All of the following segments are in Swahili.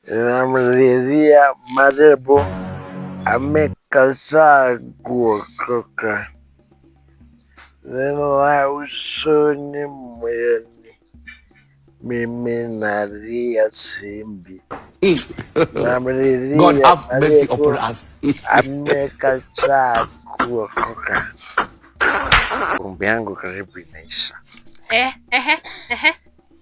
Namlilia marehemu amekataa kuokoka. Neno la usoni moyoni, mimi nalia simbi. God Namlilia have mercy upon marehemu us. amekataa kuokoka. Pombe yangu karibu inaisha.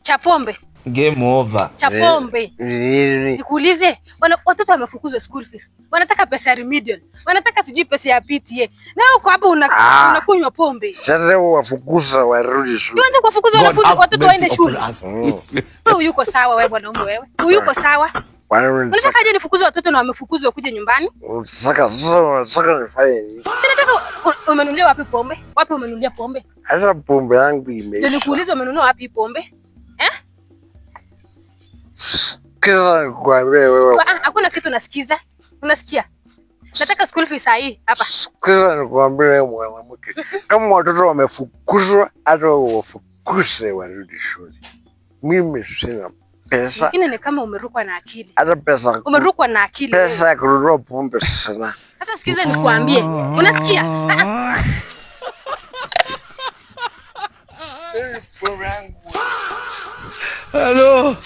Cha pombe. Game over. Cha pombe. Nikuulize, watoto wamefukuzwa school fees. Wanataka pesa ya remedial. Wanataka sijui pesa ya PTA. Na uko hapo unakunywa pombe. Sasa wafukuza warudi shule. Uanze kuwafukuza watoto waende shule. Wewe uko sawa wewe mwanaume wewe? Uko sawa? Unataka aje nifukuze watoto na wamefukuzwa kuja nyumbani? Saka nifanye nini? Unataka umenunulia wapi pombe? Wapi umenunulia pombe? Hata pombe yangu imeisha. Ndio nikuulize umenunua wapi pombe? Kisa nikwambie wewe. Hakuna kitu nasikiza. Unasikia? Nataka school fees hii hapa. Kisa nikwambie wewe mwanamke. Kama watoto wamefukuzwa, hata wafukuze warudi shule. Mimi sina pesa. Lakini ni kama umerukwa na akili. Hata pesa. Umerukwa na akili. Pesa ya kununua pombe sina. Sasa sikiza nikwambie. Unasikia? Hello.